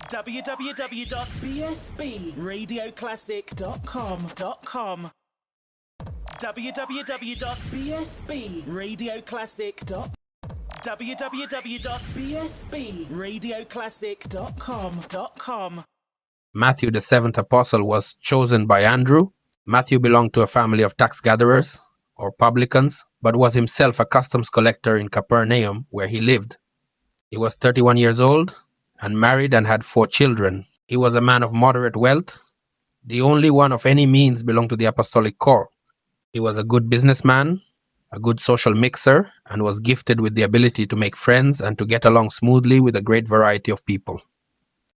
www.bsbradioclassic.com. www.bsbradioclassic.com. Matthew, the seventh apostle, was chosen by Andrew. Matthew belonged to a family of tax gatherers, or publicans, but was himself a customs collector in Capernaum, where he lived. He was 31 years old and married and had 4 children. He was a man of moderate wealth. The only one of any means belonged to the apostolic corps. He was a good businessman, a good social mixer, and was gifted with the ability to make friends and to get along smoothly with a great variety of people.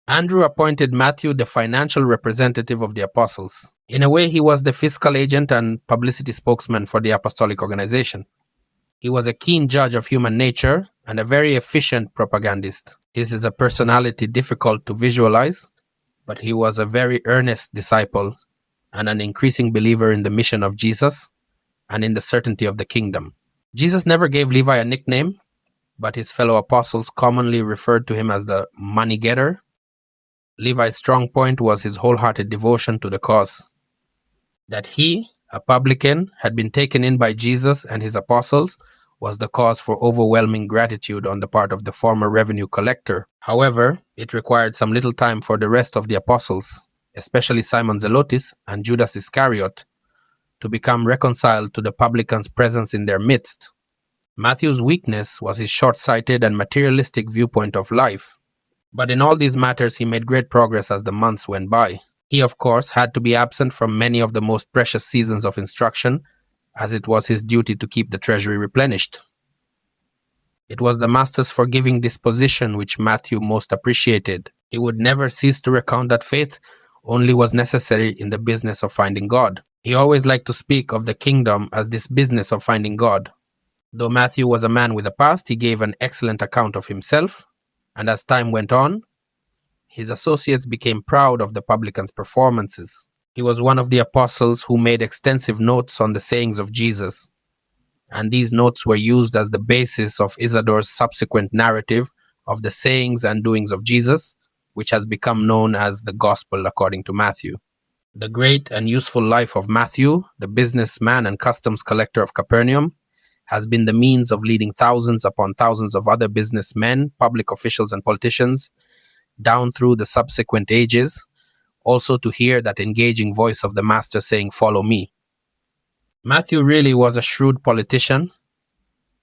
Andrew appointed Matthew the financial representative of the apostles. In a way, he was the fiscal agent and publicity spokesman for the apostolic organization. He was a keen judge of human nature and a very efficient propagandist. His is a personality difficult to visualize, but he was a very earnest disciple and an increasing believer in the mission of Jesus and in the certainty of the kingdom. Jesus never gave Levi a nickname, but his fellow apostles commonly referred to him as the money getter. Levi's strong point was his wholehearted devotion to the cause. That he, a publican, had been taken in by Jesus and his apostles was the cause for overwhelming gratitude on the part of the former revenue collector. However, it required some little time for the rest of the apostles, especially Simon Zelotes and Judas Iscariot, to become reconciled to the publican's presence in their midst. Matthew's weakness was his short-sighted and materialistic viewpoint of life. But in all these matters he made great progress as the months went by. He, of course, had to be absent from many of the most precious seasons of instruction, as it was his duty to keep the treasury replenished. It was the master's forgiving disposition which Matthew most appreciated. He would never cease to recount that faith only was necessary in the business of finding God. He always liked to speak of the kingdom as this business of finding God. Though Matthew was a man with a past, he gave an excellent account of himself, and as time went on, his associates became proud of the publican's performances. He was one of the apostles who made extensive notes on the sayings of Jesus, and these notes were used as the basis of Isidore's subsequent narrative of the sayings and doings of Jesus, which has become known as the Gospel according to Matthew. The great and useful life of Matthew, the businessman and customs collector of Capernaum, has been the means of leading thousands upon thousands of other businessmen, public officials, and politicians down through the subsequent ages, also to hear that engaging voice of the Master saying, "Follow me." Matthew really was a shrewd politician,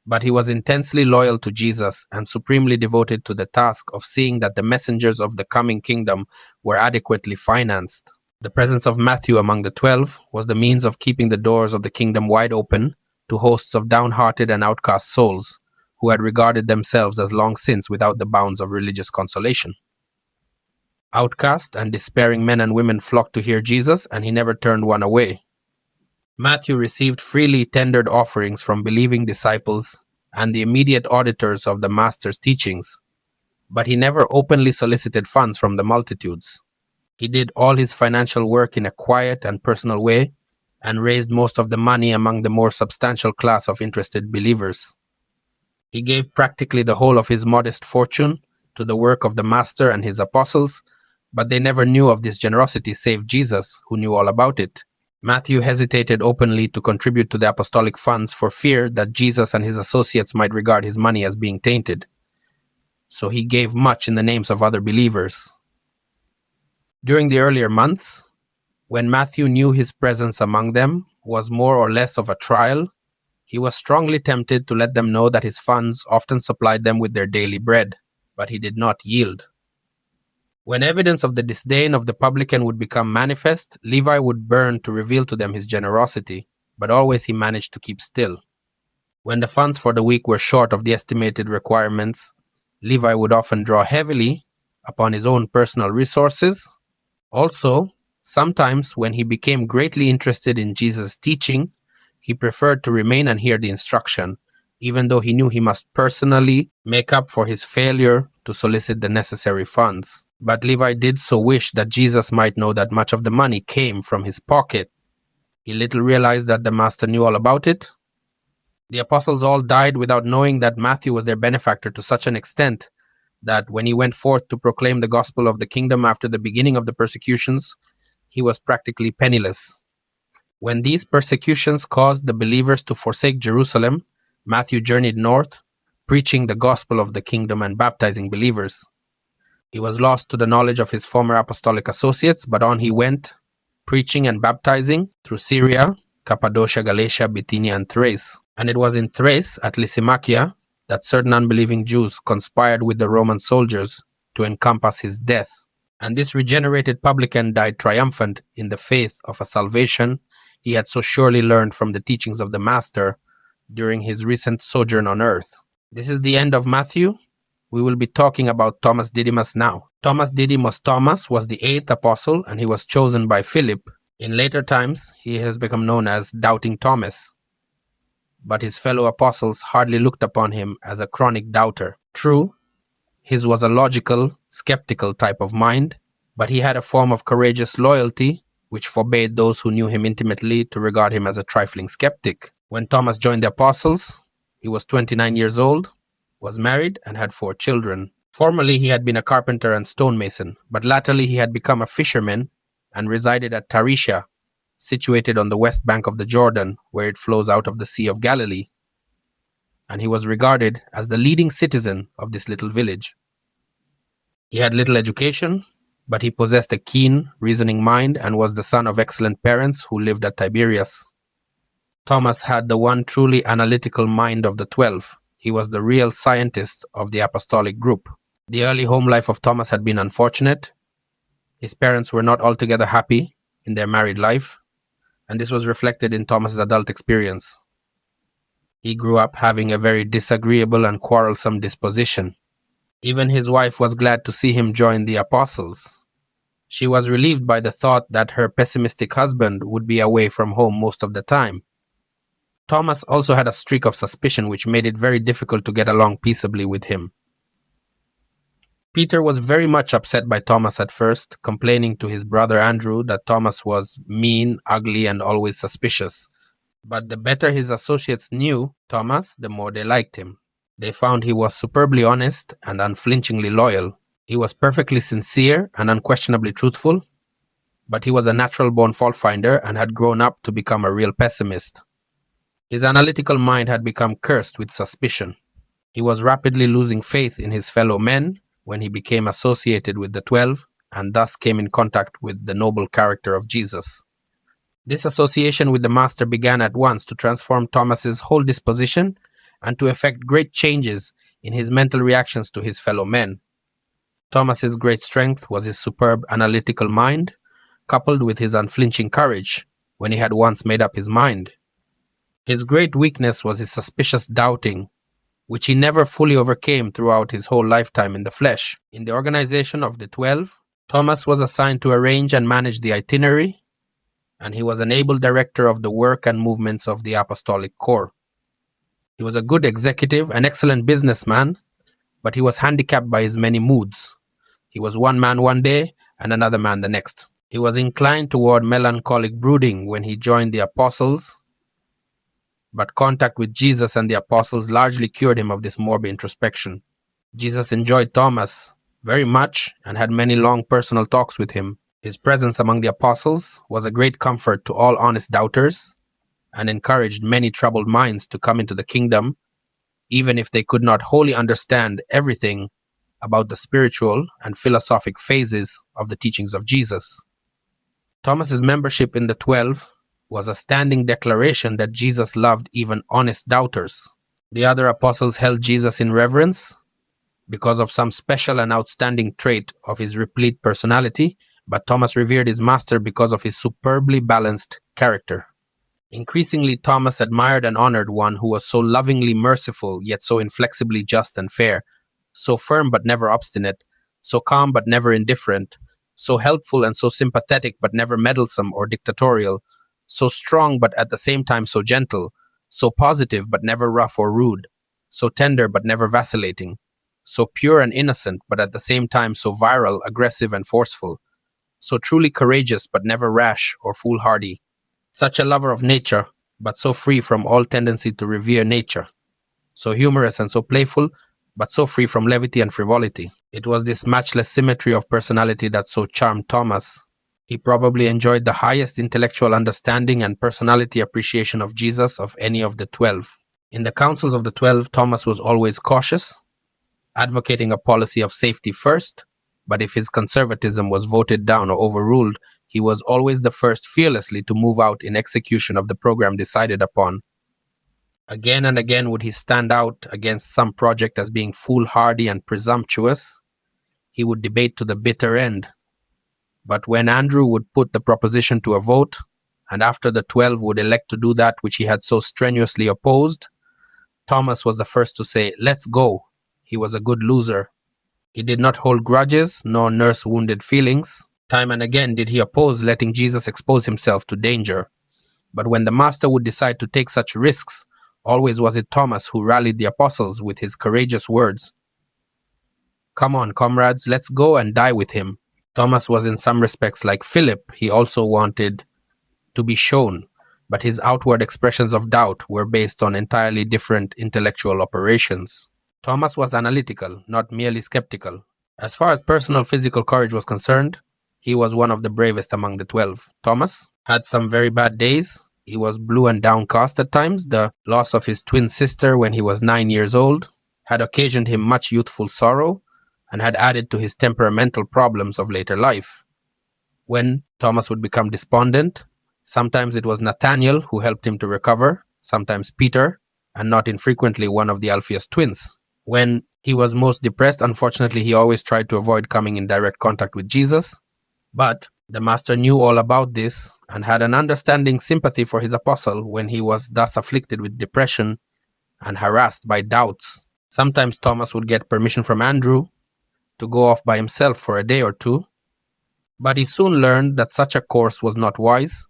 but he was intensely loyal to Jesus and supremely devoted to the task of seeing that the messengers of the coming kingdom were adequately financed. The presence of Matthew among the 12 was the means of keeping the doors of the kingdom wide open to hosts of downhearted and outcast souls who had regarded themselves as long since without the bounds of religious consolation. Outcast and despairing men and women flocked to hear Jesus, and he never turned one away. Matthew received freely tendered offerings from believing disciples and the immediate auditors of the Master's teachings, but he never openly solicited funds from the multitudes. He did all his financial work in a quiet and personal way, and raised most of the money among the more substantial class of interested believers. He gave practically the whole of his modest fortune to the work of the Master and his apostles, but they never knew of this generosity save Jesus, who knew all about it. Matthew hesitated openly to contribute to the apostolic funds for fear that Jesus and his associates might regard his money as being tainted. So he gave much in the names of other believers. During the earlier months, when Matthew knew his presence among them was more or less of a trial, he was strongly tempted to let them know that his funds often supplied them with their daily bread, but he did not yield. When evidence of the disdain of the publican would become manifest, Levi would burn to reveal to them his generosity, but always he managed to keep still. When the funds for the week were short of the estimated requirements, Levi would often draw heavily upon his own personal resources. Also, sometimes, when he became greatly interested in Jesus' teaching, he preferred to remain and hear the instruction, even though he knew he must personally make up for his failure to solicit the necessary funds. But Levi did so wish that Jesus might know that much of the money came from his pocket. He little realized that the Master knew all about it. The apostles all died without knowing that Matthew was their benefactor to such an extent that when he went forth to proclaim the gospel of the kingdom after the beginning of the persecutions, he was practically penniless. When these persecutions caused the believers to forsake Jerusalem, Matthew journeyed north, preaching the gospel of the kingdom and baptizing believers. He was lost to the knowledge of his former apostolic associates, but on he went, preaching and baptizing through Syria, Cappadocia, Galatia, Bithynia, and Thrace. And it was in Thrace, at Lysimachia, that certain unbelieving Jews conspired with the Roman soldiers to encompass his death. And this regenerated publican died triumphant in the faith of a salvation he had so surely learned from the teachings of the Master during his recent sojourn on earth. This is the end of Matthew. We will be talking about Thomas Didymus now. Thomas Didymus Thomas was the 8th apostle, and he was chosen by Philip. In later times, he has become known as Doubting Thomas, but his fellow apostles hardly looked upon him as a chronic doubter. True, his was a logical, skeptical type of mind, but he had a form of courageous loyalty which forbade those who knew him intimately to regard him as a trifling skeptic. When Thomas joined the apostles, he was 29 years old, was married, and had 4 children. Formerly he had been a carpenter and stonemason, but latterly he had become a fisherman and resided at Tarisha, situated on the west bank of the Jordan, where it flows out of the Sea of Galilee. And he was regarded as the leading citizen of this little village. He had little education, but he possessed a keen, reasoning mind and was the son of excellent parents who lived at Tiberias. Thomas had the one truly analytical mind of the 12. He was the real scientist of the apostolic group. The early home life of Thomas had been unfortunate. His parents were not altogether happy in their married life, and this was reflected in Thomas's adult experience. He grew up having a very disagreeable and quarrelsome disposition. Even his wife was glad to see him join the apostles. She was relieved by the thought that her pessimistic husband would be away from home most of the time. Thomas also had a streak of suspicion which made it very difficult to get along peaceably with him. Peter was very much upset by Thomas at first, complaining to his brother Andrew that Thomas was mean, ugly, and always suspicious. But the better his associates knew Thomas, the more they liked him. They found he was superbly honest and unflinchingly loyal. He was perfectly sincere and unquestionably truthful, but he was a natural-born fault-finder and had grown up to become a real pessimist. His analytical mind had become cursed with suspicion. He was rapidly losing faith in his fellow men when he became associated with the 12 and thus came in contact with the noble character of Jesus. This association with the Master began at once to transform Thomas's whole disposition and to effect great changes in his mental reactions to his fellow men. Thomas's great strength was his superb analytical mind, coupled with his unflinching courage when he had once made up his mind. His great weakness was his suspicious doubting, which he never fully overcame throughout his whole lifetime in the flesh. In the organization of the 12, Thomas was assigned to arrange and manage the itinerary, and he was an able director of the work and movements of the apostolic corps. He was a good executive, an excellent businessman, but he was handicapped by his many moods. He was one man one day and another man the next. He was inclined toward melancholic brooding when he joined the apostles, but contact with Jesus and the apostles largely cured him of this morbid introspection. Jesus enjoyed Thomas very much and had many long personal talks with him. His presence among the apostles was a great comfort to all honest doubters and encouraged many troubled minds to come into the kingdom, even if they could not wholly understand everything about the spiritual and philosophic phases of the teachings of Jesus. Thomas's membership in the 12 was a standing declaration that Jesus loved even honest doubters. The other apostles held Jesus in reverence because of some special and outstanding trait of his replete personality, but Thomas revered his master because of his superbly balanced character. Increasingly, Thomas admired and honored one who was so lovingly merciful, yet so inflexibly just and fair, so firm but never obstinate, so calm but never indifferent, so helpful and so sympathetic but never meddlesome or dictatorial, so strong but at the same time so gentle, so positive but never rough or rude, so tender but never vacillating, so pure and innocent but at the same time so virile, aggressive and forceful, so truly courageous but never rash or foolhardy, such a lover of nature but so free from all tendency to revere nature, so humorous and so playful but so free from levity and frivolity. It was this matchless symmetry of personality that so charmed Thomas. He probably enjoyed the highest intellectual understanding and personality appreciation of Jesus of any of the 12. In the councils of the 12, Thomas was always cautious, advocating a policy of safety first, but if his conservatism was voted down or overruled, he was always the first fearlessly to move out in execution of the program decided upon. Again and again would he stand out against some project as being foolhardy and presumptuous. He would debate to the bitter end. But when Andrew would put the proposition to a vote, and after the 12 would elect to do that which he had so strenuously opposed, Thomas was the first to say, "Let's go." He was a good loser. He did not hold grudges, nor nurse wounded feelings. Time and again did he oppose letting Jesus expose himself to danger. But when the master would decide to take such risks, always was it Thomas who rallied the apostles with his courageous words. "Come on, comrades, let's go and die with him." Thomas was in some respects like Philip. He also wanted to be shown, but his outward expressions of doubt were based on entirely different intellectual operations. Thomas was analytical, not merely skeptical. As far as personal physical courage was concerned, he was one of the bravest among the 12. Thomas had some very bad days. He was blue and downcast at times. The loss of his twin sister when he was 9 years old had occasioned him much youthful sorrow and had added to his temperamental problems of later life. When Thomas would become despondent, sometimes it was Nathaniel who helped him to recover, sometimes Peter, and not infrequently one of the Alphaeus twins. When he was most depressed, unfortunately, he always tried to avoid coming in direct contact with Jesus. But the master knew all about this and had an understanding sympathy for his apostle when he was thus afflicted with depression and harassed by doubts. Sometimes Thomas would get permission from Andrew to go off by himself for a day or two, but he soon learned that such a course was not wise.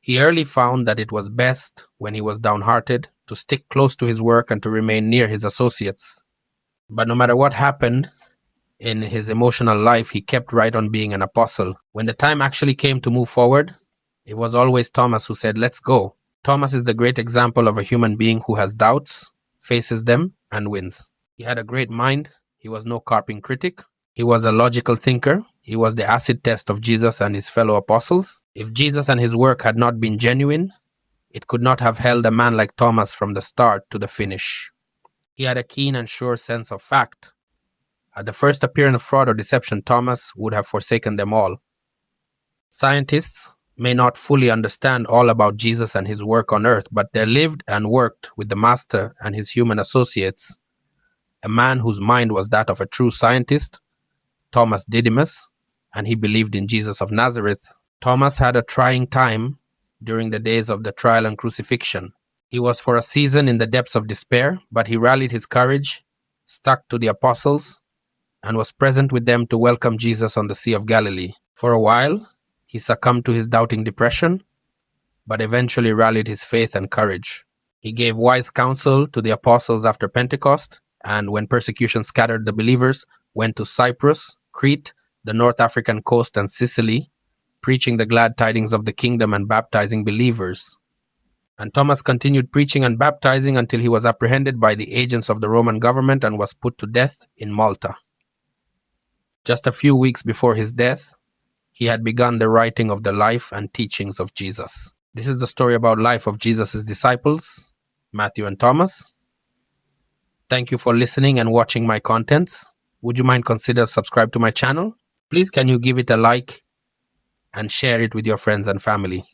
He early found that it was best, when he was downhearted, to stick close to his work and to remain near his associates. But no matter what happened in his emotional life, he kept right on being an apostle. When the time actually came to move forward, it was always Thomas who said, "Let's go." Thomas is the great example of a human being who has doubts, faces them, and wins. He had a great mind. He was no carping critic. He was a logical thinker. He was the acid test of Jesus and his fellow apostles. If Jesus and his work had not been genuine, it could not have held a man like Thomas from the start to the finish. He had a keen and sure sense of fact. At the first appearance of fraud or deception, Thomas would have forsaken them all. Scientists may not fully understand all about Jesus and his work on earth, but they lived and worked with the Master and his human associates. A man whose mind was that of a true scientist, Thomas Diddymus, and he believed in Jesus of Nazareth. Thomas had a trying time during the days of the trial and crucifixion. He was for a season in the depths of despair, but he rallied his courage, stuck to the apostles, and was present with them to welcome Jesus on the Sea of Galilee. For a while, he succumbed to his doubting depression, but eventually rallied his faith and courage. He gave wise counsel to the apostles after Pentecost, and when persecution scattered the believers, went to Cyprus, Crete, the North African coast, and Sicily, preaching the glad tidings of the kingdom and baptizing believers. And Thomas continued preaching and baptizing until he was apprehended by the agents of the Roman government and was put to death in Malta. Just a few weeks before his death, he had begun the writing of the life and teachings of Jesus. This is the story about life of Jesus' disciples, Matthew and Thomas. Thank you for listening and watching my contents. Would you mind consider subscribe to my channel? Please can you give it a like and share it with your friends and family.